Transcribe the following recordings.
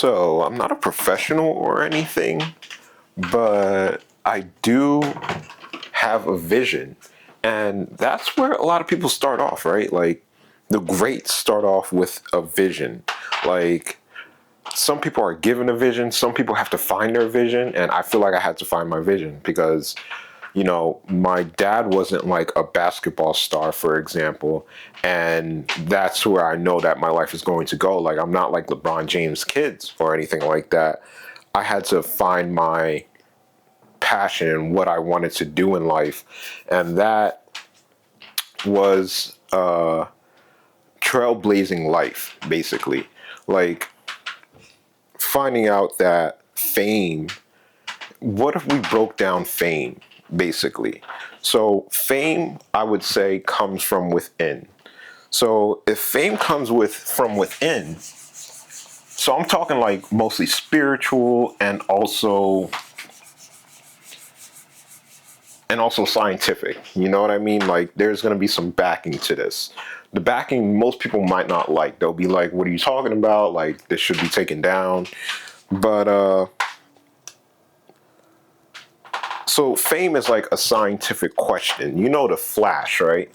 So, I'm not a professional or anything, but I do have a vision. And that's where a lot of people start off, right? Like, the greats start off with a vision. Like, some people are given a vision, some people have to find their vision. And I feel like I had to find my vision because, my dad wasn't like a basketball star, for example. And that's where I know that my life is going to go. Like, I'm not like LeBron James' kids or anything like that. I had to find my passion and what I wanted to do in life. And that was trailblazing life, basically. Like, finding out that fame, what if we broke down fame, basically? So, fame, I would say, comes from within. So, if fame comes from within, so I'm talking like mostly spiritual and also scientific. You know what I mean? Like, there's going to be some backing to this. The backing most people might not like. They'll be like, what are you talking about? Like, this should be taken down. But so fame is like a scientific question. You know the Flash, right?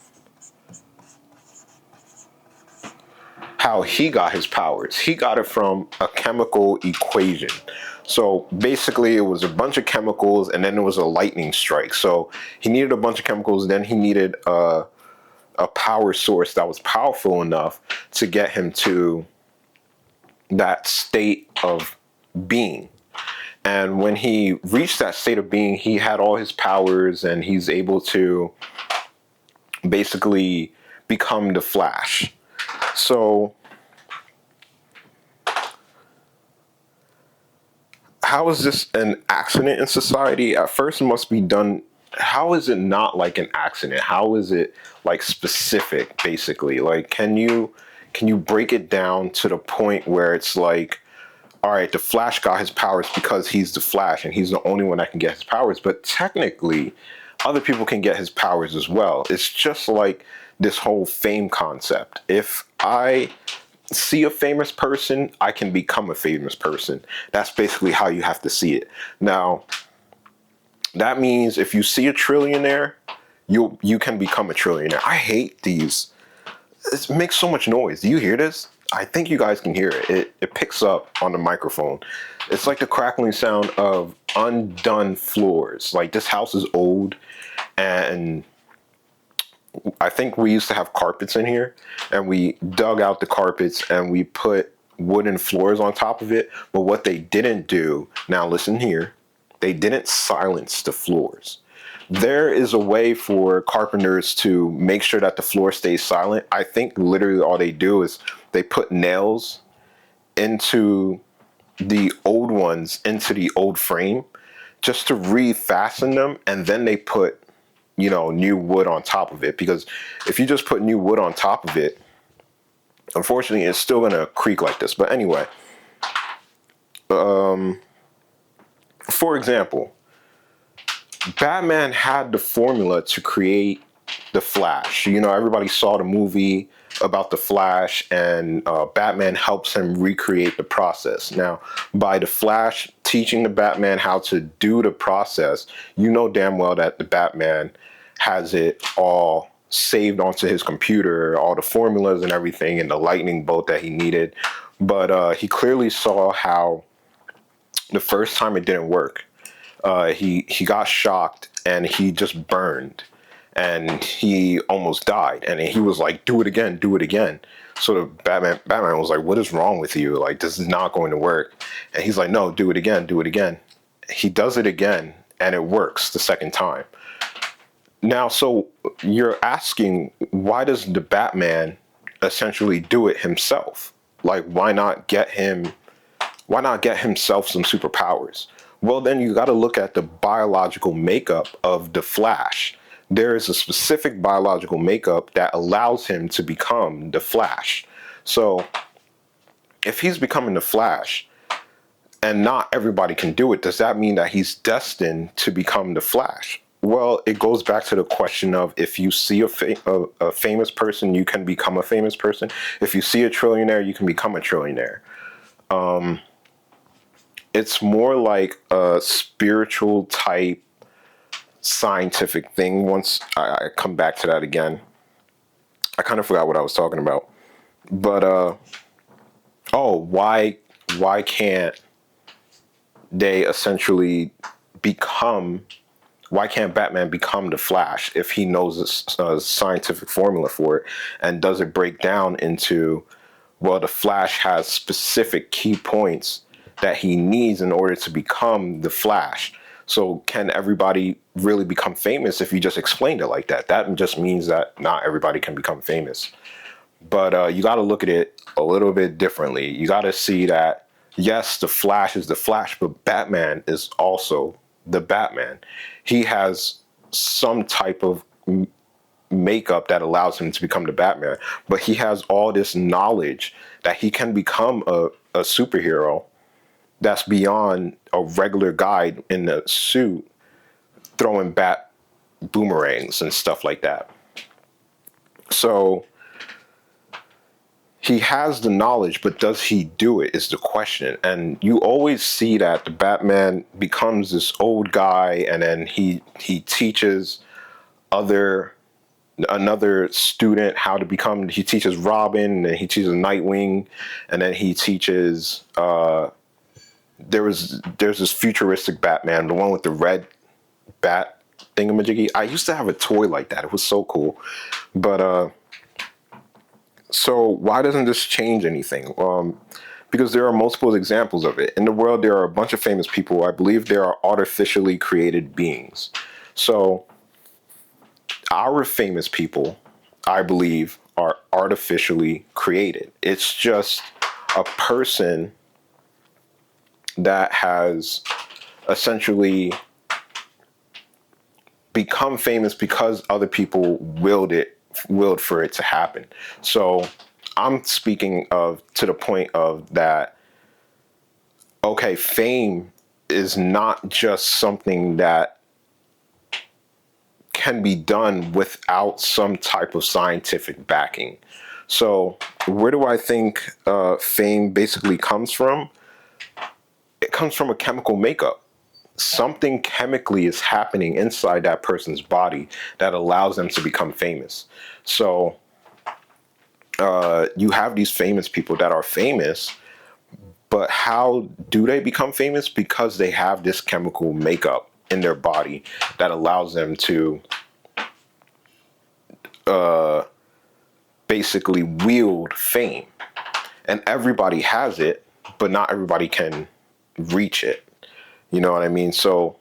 How he got his powers. He got it from a chemical equation. So basically, it was a bunch of chemicals, and then it was a lightning strike. So he needed a bunch of chemicals, then he needed a power source that was powerful enough to get him to that state of being. And when he reached that state of being, he had all his powers, and he's able to basically become the Flash. So, how is this an accident in society? At first, it must be done. How is it not like an accident? How is it like specific, basically? Like, can you break it down to the point where it's like, all right, the Flash got his powers because he's the Flash and he's the only one that can get his powers, but technically, other people can get his powers as well. It's just like this whole fame concept. If I see a famous person, I can become a famous person. That's basically how you have to see it. Now, that means if you see a trillionaire, you can become a trillionaire. I hate these. It makes so much noise. Do you hear this? I think you guys can hear it. It picks up on the microphone. It's like the crackling sound of undone floors. Like, this house is old, and I think we used to have carpets in here, and we dug out the carpets and we put wooden floors on top of it. But what they didn't do, now listen here, they didn't silence the floors. There is a way for carpenters to make sure that the floor stays silent. I think literally all they do is they put nails into the old ones, into the old frame, just to refasten them, and then they put, new wood on top of it. Because if you just put new wood on top of it, unfortunately, it's still gonna creak like this. But anyway, for example, Batman had the formula to create the Flash. Everybody saw the movie about the Flash, and Batman helps him recreate the process. Now, by the Flash teaching the Batman how to do the process, you know damn well that the Batman has it all saved onto his computer, all the formulas and everything, and the lightning bolt that he needed. But he clearly saw how the first time it didn't work. He got shocked and he just burned, and he almost died. And he was like, "Do it again, do it again." So the Batman was like, "What is wrong with you? Like, this is not going to work." And he's like, "No, do it again, do it again." He does it again, and it works the second time. Now, so you're asking, why does the Batman essentially do it himself? Like, why not get himself some superpowers? Well, then you got to look at the biological makeup of the Flash. There is a specific biological makeup that allows him to become the Flash. So if he's becoming the Flash and not everybody can do it, does that mean that he's destined to become the Flash? Well, it goes back to the question of, if you see a famous person, you can become a famous person. If you see a trillionaire, you can become a trillionaire. it's more like a spiritual type scientific thing. Once I come back to that again, I kind of forgot what I was talking about. But oh, why can't they essentially become? Why can't Batman become the Flash if he knows a scientific formula for it? And does it break down into, well, the Flash has specific key points that he needs in order to become the Flash. So can everybody really become famous if you just explained it like that? That just means that not everybody can become famous. But you got to look at it a little bit differently. You got to see that, yes, the Flash is the Flash, but Batman is also the Batman. He has some type of makeup that allows him to become the Batman, but he has all this knowledge that he can become a superhero that's beyond a regular guy in a suit throwing bat boomerangs and stuff like that. So he has the knowledge, but does he do it is the question. And you always see that the Batman becomes this old guy, and then he teaches another student how to become. He teaches Robin, and he teaches Nightwing, and then he teaches there's this futuristic Batman, the one with the red bat thingamajiggy. I used to have a toy like that. It was so cool. But so why doesn't this change anything? Because there are multiple examples of it. In the world, there are a bunch of famous people. I believe there are artificially created beings. So our famous people, I believe, are artificially created. It's just a person that has essentially become famous because other people willed for it to happen. So I'm speaking of to the point of that, okay, fame is not just something that can be done without some type of scientific backing. So where do I think fame basically comes from? It comes from a chemical makeup. Something chemically is happening inside that person's body that allows them to become famous. So you have these famous people that are famous, but how do they become famous? Because they have this chemical makeup in their body that allows them to basically wield fame. And everybody has it, but not everybody can reach it. You know what I mean? So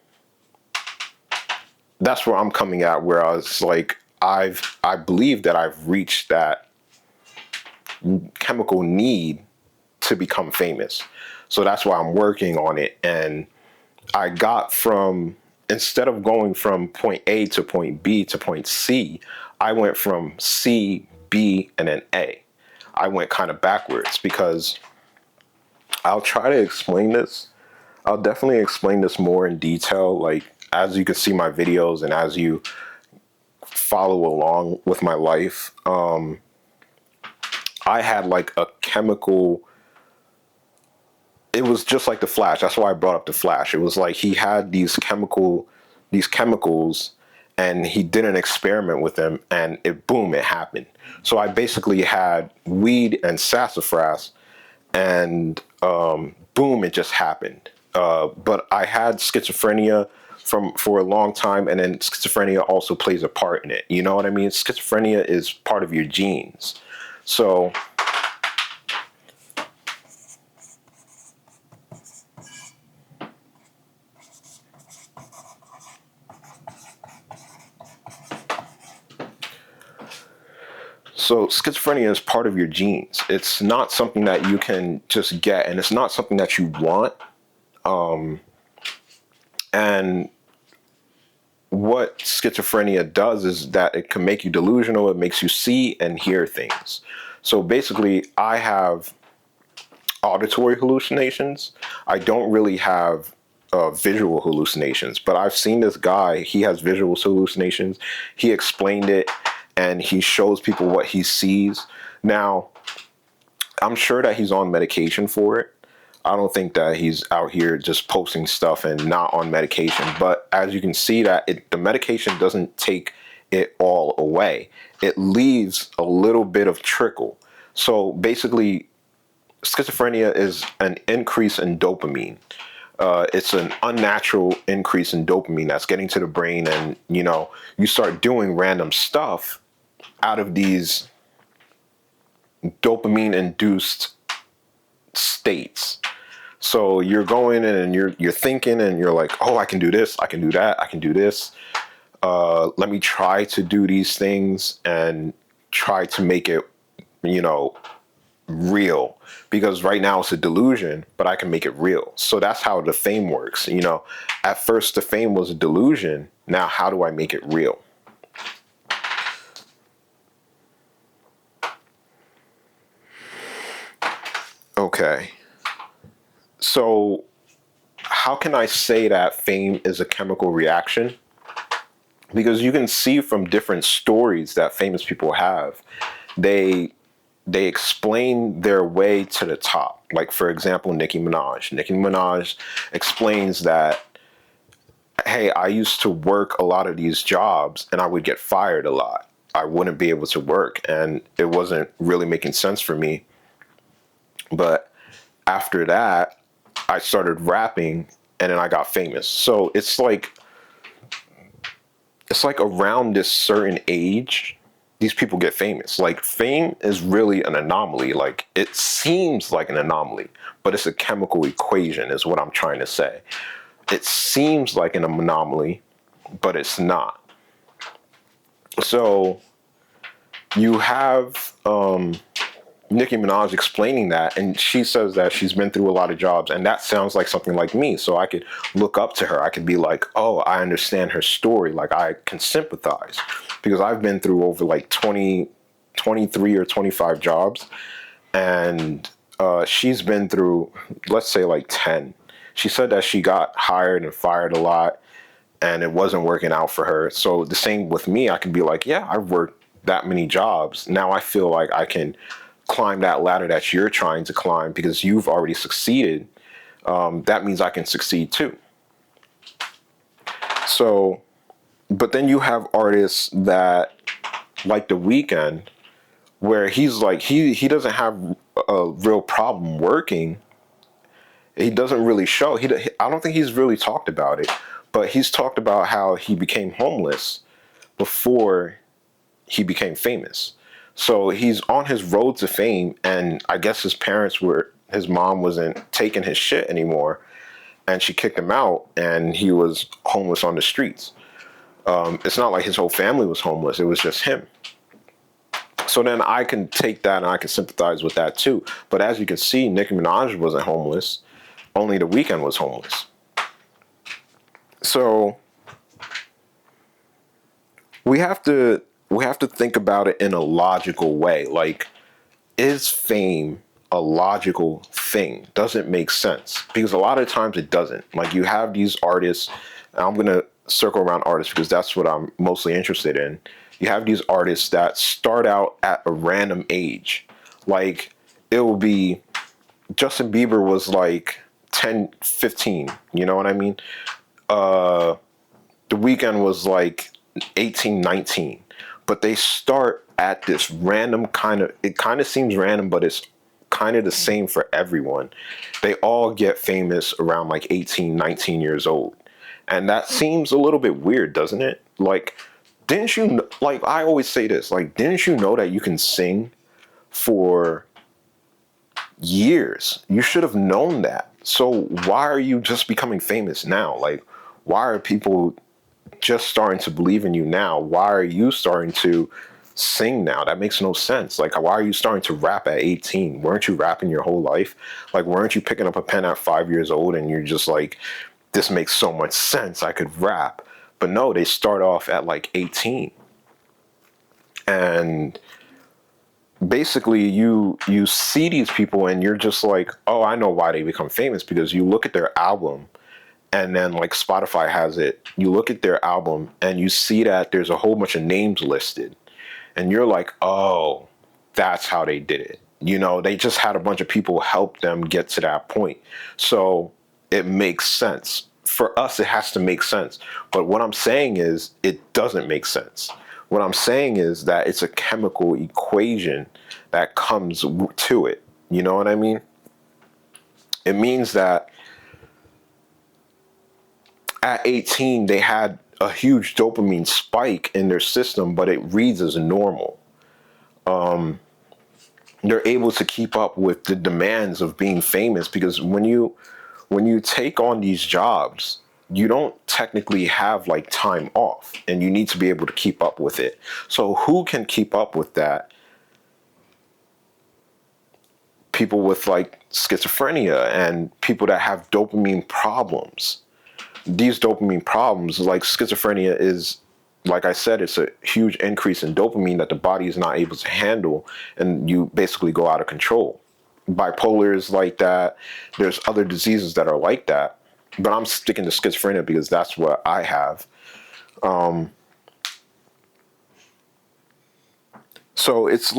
that's where I'm coming at, where I was like, I believe that I've reached that chemical need to become famous. So that's why I'm working on it. And I got from, instead of going from point A to point B to point C, I went from C, B, and then A. I went kind of backwards because I'll try to explain this. I'll definitely explain this more in detail. Like, as you can see my videos and as you follow along with my life, I had like a chemical, it was just like the Flash. That's why I brought up the Flash. It was like he had these chemicals, and he did an experiment with them, and it happened. So I basically had weed and sassafras, and boom, it just happened. But I had schizophrenia for a long time, and then schizophrenia also plays a part in it. You know what I mean? Schizophrenia is part of your genes. So schizophrenia is part of your genes. It's not something that you can just get, and it's not something that you want. And what schizophrenia does is that it can make you delusional. It makes you see and hear things. So basically, I have auditory hallucinations. I don't really have visual hallucinations, but I've seen this guy. He has visual hallucinations. He explained it, and he shows people what he sees. Now, I'm sure that he's on medication for it. I don't think that he's out here just posting stuff and not on medication. But as you can see, that the medication doesn't take it all away. It leaves a little bit of trickle. So basically, schizophrenia is an increase in dopamine. It's an unnatural increase in dopamine that's getting to the brain, and you start doing random stuff out of these dopamine induced states. So you're going in and you're thinking and you're like, oh, I can do this, I can do that, I can do this. Let me try to do these things and try to make it, real, because right now it's a delusion, but I can make it real. So that's how the fame works. At first the fame was a delusion. Now, how do I make it real? Okay. So how can I say that fame is a chemical reaction? Because you can see from different stories that famous people have, they explain their way to the top. Like, for example, Nicki Minaj. Nicki Minaj explains that, hey, I used to work a lot of these jobs and I would get fired a lot. I wouldn't be able to work and it wasn't really making sense for me. But after that, I started rapping and then I got famous. So it's like around this certain age, these people get famous. Like, fame is really an anomaly. Like, it seems like an anomaly, but it's a chemical equation is what I'm trying to say. It seems like an anomaly, but it's not. So you have Nicki Minaj explaining that, and she says that she's been through a lot of jobs, and that sounds like something like me. So I could look up to her. I could be like, oh, I understand her story. Like, I can sympathize because I've been through over like 23 or 25 jobs, and she's been through, let's say, like 10. She said that she got hired and fired a lot, and it wasn't working out for her. So the same with me. I could be like, yeah, I've worked that many jobs. Now I feel like I can climb that ladder that you're trying to climb because you've already succeeded. That means I can succeed too. So, but then you have artists that, like The Weeknd, where he's like, he doesn't have a real problem working. He doesn't really show. I don't think he's really talked about it, but he's talked about how he became homeless before he became famous. So he's on his road to fame, and I guess his mom wasn't taking his shit anymore, and she kicked him out, and he was homeless on the streets. It's not like his whole family was homeless. It was just him. So then I can take that and I can sympathize with that too. But as you can see, Nicki Minaj wasn't homeless. Only The Weeknd was homeless. So we have to think about it in a logical way. Like, is fame a logical thing? Does it make sense? Because a lot of times it doesn't. Like, you have these artists, and I'm going to circle around artists because that's what I'm mostly interested in. You have these artists that start out at a random age. Like, it will be, Justin Bieber was like 10, 15, you know what I mean? The Weeknd was like 18, 19. But they start at this random it kind of seems random, but it's kind of the same for everyone. They all get famous around like 18, 19 years old. And that seems a little bit weird, doesn't it? Like, like, I always say this, like, didn't you know that you can sing for years? You should have known that. So why are you just becoming famous now? Like, why are people just starting to believe in you now? Why are you starting to sing now? That makes no sense. Like, why are you starting to rap at 18? Weren't you rapping your whole life? Like, weren't you picking up a pen at 5 years old and you're just like, this makes so much sense, I could rap? But no, they start off at like 18. And basically you see these people and you're just like, oh, I know why they become famous, because you look at their album. And then, like, Spotify has it. You look at their album and you see that there's a whole bunch of names listed. And you're like, oh, that's how they did it. You know, they just had a bunch of people help them get to that point. So it makes sense. For us, it has to make sense. But what I'm saying is it doesn't make sense. What I'm saying is that it's a chemical equation that comes to it. You know what I mean? It means that at 18, they had a huge dopamine spike in their system, but it reads as normal. They're able to keep up with the demands of being famous because when you take on these jobs, you don't technically have like time off and you need to be able to keep up with it. So who can keep up with that? People with like schizophrenia and people that have dopamine problems. These dopamine problems, like schizophrenia is, like I said, it's a huge increase in dopamine that the body is not able to handle, and you basically go out of control. Bipolar is like that. There's other diseases that are like that, but I'm sticking to schizophrenia because that's what I have. So it's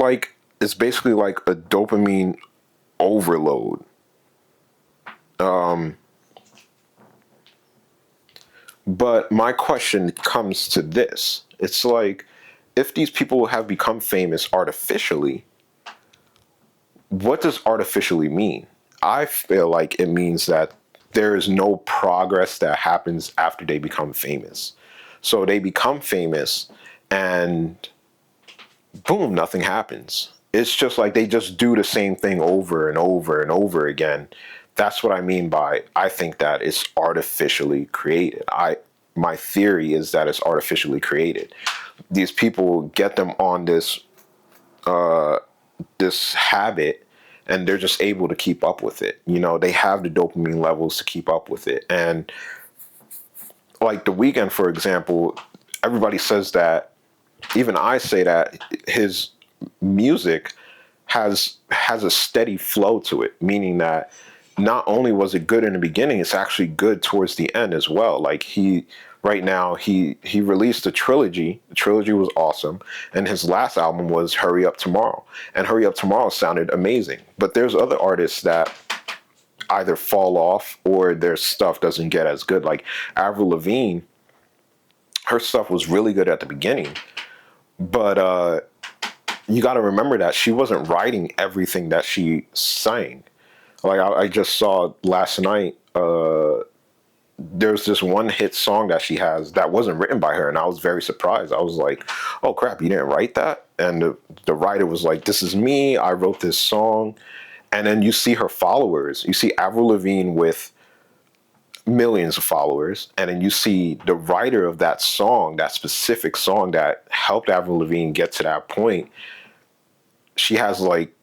basically like a dopamine overload. But my question comes to this. It's like, if these people have become famous artificially, what does artificially mean? I feel like it means that there is no progress that happens after they become famous. So they become famous and boom, nothing happens. It's just like they just do the same thing over and over and over again. That's what I mean by I think that it's artificially created. My theory is that it's artificially created. These people get them on this habit and they're just able to keep up with it. You know, they have the dopamine levels to keep up with it. And like The Weeknd, for example, everybody says that, even I say that his music has a steady flow to it, meaning that not only was it good in the beginning, it's actually good towards the end as well. Like right now he released a trilogy. The trilogy was awesome, and his last album was Hurry Up Tomorrow, and Hurry Up Tomorrow sounded amazing. But there's other artists that either fall off or their stuff doesn't get as good. Like Avril Lavigne, her stuff was really good at the beginning, but you got to remember that she wasn't writing everything that she sang. Like I just saw last night, there's this one hit song that she has that wasn't written by her, and I was very surprised. I was like, "Oh crap, you didn't write that?" And the writer was like, "This is me. I wrote this song." And then you see her followers. You see Avril Lavigne with millions of followers, and then you see the writer of that song, that specific song that helped Avril Lavigne get to that point. She has like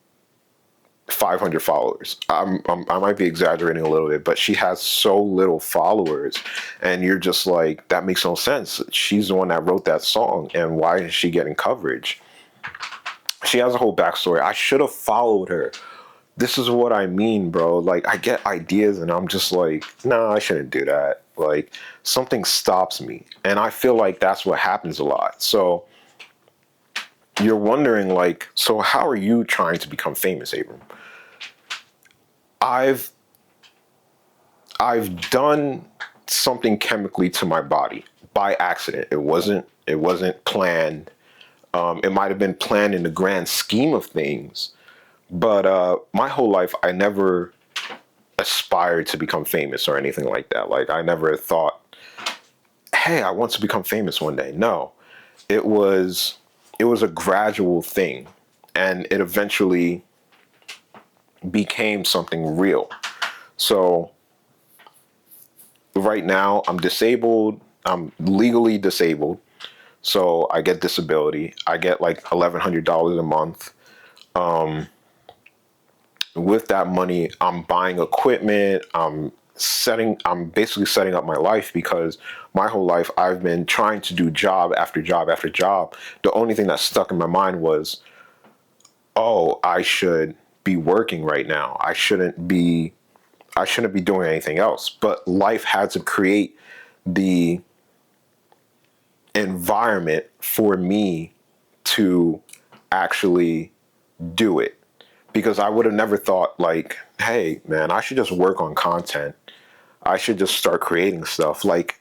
500 followers. I might be exaggerating a little bit, but she has so little followers, and you're just like, that makes no sense. She's the one that wrote that song, and why is she getting coverage? She has a whole backstory. I should have followed her. This is what I mean, bro. Like, I get ideas, and I'm just like, nah, I shouldn't do that. Like, something stops me, and I feel like that's what happens a lot. So you're wondering, like, so how are you trying to become famous, Abram? I've I've done something chemically to my body by accident. It wasn't planned. It might have been planned in the grand scheme of things, but my whole life I never aspired to become famous or anything like that. Like I never thought, hey, I want to become famous one day. No, it was it was a gradual thing, and it eventually became something real. So right now I'm disabled. I'm legally disabled. So I get disability. I get like $1,100 a month. With that money, I'm buying equipment. I'm basically setting up my life because my whole life I've been trying to do job after job after job. The only thing that stuck in my mind was, oh, I should be working right now. I shouldn't be doing anything else. But life had to create the environment for me to actually do it, because I would have never thought like, hey man, I should just work on content. I should just start creating stuff. Like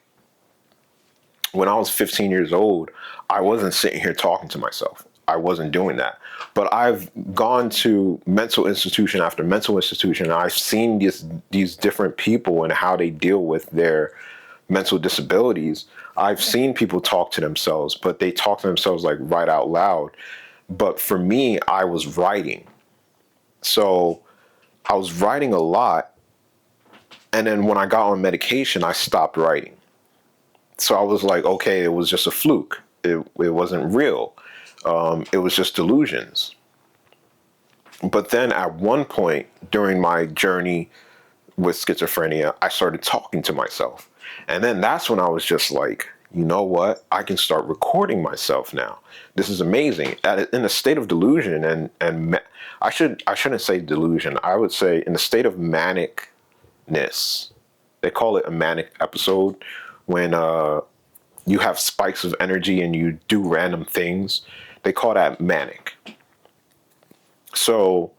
when I was 15 years old, I wasn't sitting here talking to myself. I wasn't doing that. But I've gone to mental institution after mental institution, and I've seen these different people and how they deal with their mental disabilities. I've seen people talk to themselves, but they talk to themselves like right out loud. But for me, I was writing. So I was writing a lot. And then when I got on medication, I stopped writing. So I was like, okay, it was just a fluke. It wasn't real. It was just delusions. But then at one point during my journey with schizophrenia, I started talking to myself. And then that's when I was just like, you know what? I can start recording myself now. This is amazing. In a state of delusion I shouldn't say delusion. I would say in a state of manicness. They call it a manic episode when you have spikes of energy and you do random things. They call that manic. So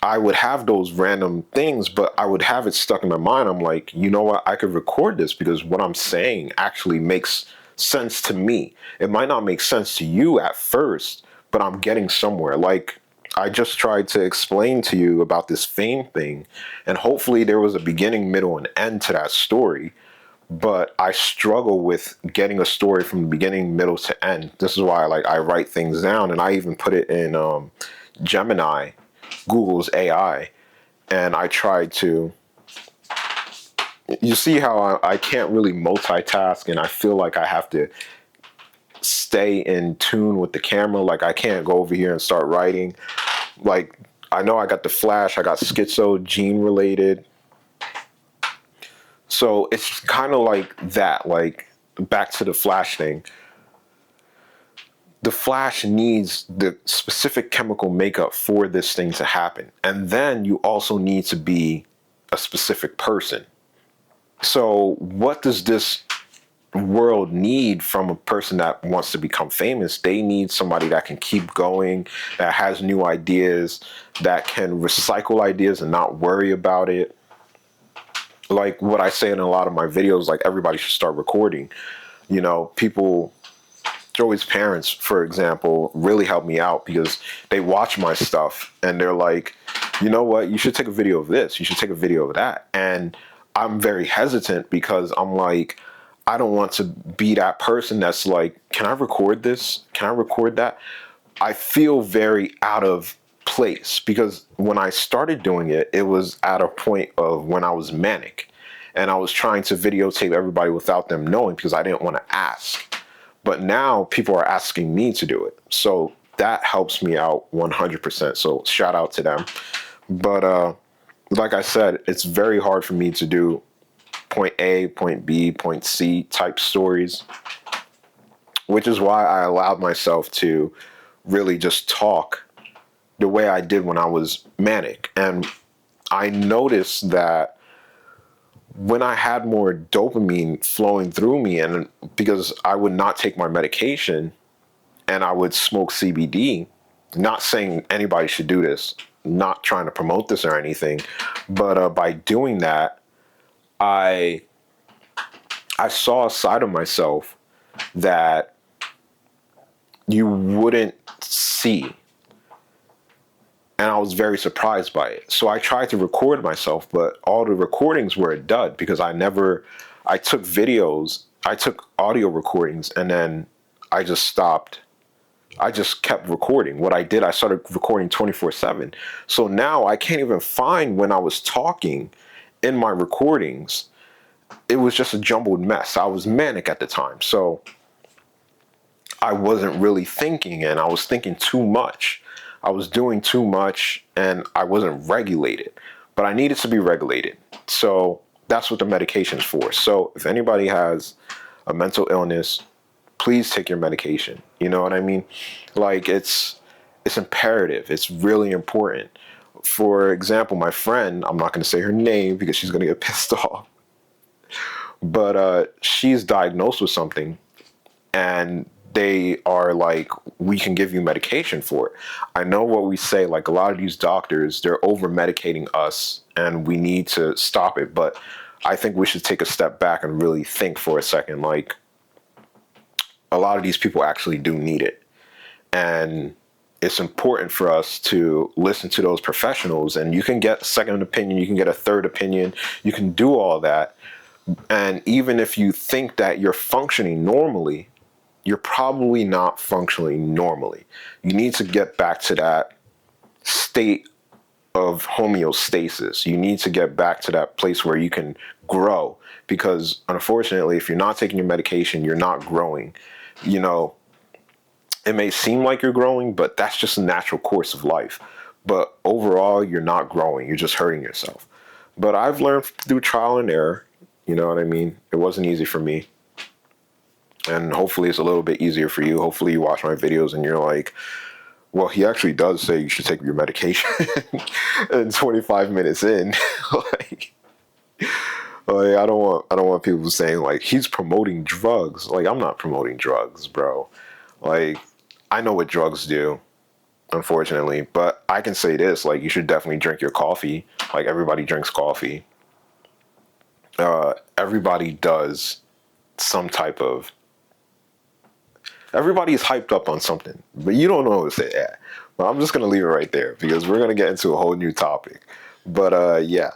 I would have those random things, but I would have it stuck in my mind. I'm like, you know what? I could record this because what I'm saying actually makes sense to me. It might not make sense to you at first, but I'm getting somewhere. Like I just tried to explain to you about this fame thing, and hopefully there was a beginning, middle, and end to that story. But I struggle with getting a story from the beginning, middle to end. This is why I write things down, and I even put it in Gemini, Google's AI, and I tried to. You see how I can't really multitask, and I feel like I have to stay in tune with the camera. Like I can't go over here and start writing. Like I know I got the flash, I got schizo, gene related. So it's kind of like that, like back to the Flash thing. The Flash needs the specific chemical makeup for this thing to happen. And then you also need to be a specific person. So what does this world need from a person that wants to become famous? They need somebody that can keep going, that has new ideas, that can recycle ideas and not worry about it. Like what I say in a lot of my videos, like everybody should start recording. You know, people, Joey's parents, for example, really help me out because they watch my stuff and they're like, you know what, you should take a video of this, you should take a video of that. And I'm very hesitant because I'm like, I don't want to be that person that's like, can I record this? Can I record that? I feel very out of place because when I started doing it, it was at a point of when I was manic and I was trying to videotape everybody without them knowing because I didn't want to ask. But now people are asking me to do it. So that helps me out 100%. So shout out to them. But like I said, it's very hard for me to do point A, point B, point C type stories, which is why I allowed myself to really just talk the way I did when I was manic. And I noticed that when I had more dopamine flowing through me, and because I would not take my medication and I would smoke CBD, not saying anybody should do this, not trying to promote this or anything, but by doing that, I saw a side of myself that you wouldn't see. And I was very surprised by it. So I tried to record myself, but all the recordings were a dud because I took videos, I took audio recordings, and then I just stopped. I just kept recording. What I did, I started recording 24/7. So now I can't even find when I was talking in my recordings. It was just a jumbled mess. I was manic at the time. So I wasn't really thinking, and I was thinking too much. I was doing too much and I wasn't regulated, but I needed to be regulated. So that's what the medication's for. So if anybody has a mental illness, please take your medication. You know what I mean? Like it's imperative. It's really important. For example, my friend, I'm not going to say her name because she's going to get pissed off, but she's diagnosed with something, and they are like, we can give you medication for it. I know what we say, like a lot of these doctors, they're over medicating us and we need to stop it. But I think we should take a step back and really think for a second. Like, a lot of these people actually do need it. And it's important for us to listen to those professionals, and you can get a second opinion, you can get a third opinion, you can do all that. And even if you think that you're functioning normally, you're probably not functioning normally. You need to get back to that state of homeostasis. You need to get back to that place where you can grow, because unfortunately, if you're not taking your medication, you're not growing. You know, it may seem like you're growing, but that's just a natural course of life. But overall, you're not growing. You're just hurting yourself. But I've learned through trial and error. You know what I mean? It wasn't easy for me. And hopefully it's a little bit easier for you. Hopefully you watch my videos and you're like, well, he actually does say you should take your medication. And 25 minutes in, like, I don't want people saying like he's promoting drugs. Like, I'm not promoting drugs, bro. Like, I know what drugs do, unfortunately, but I can say this, like, you should definitely drink your coffee. Like, everybody drinks coffee. Everybody does some type of, everybody's hyped up on something, but you don't know what to say at. But I'm just going to leave it right there because we're going to get into a whole new topic. But yeah.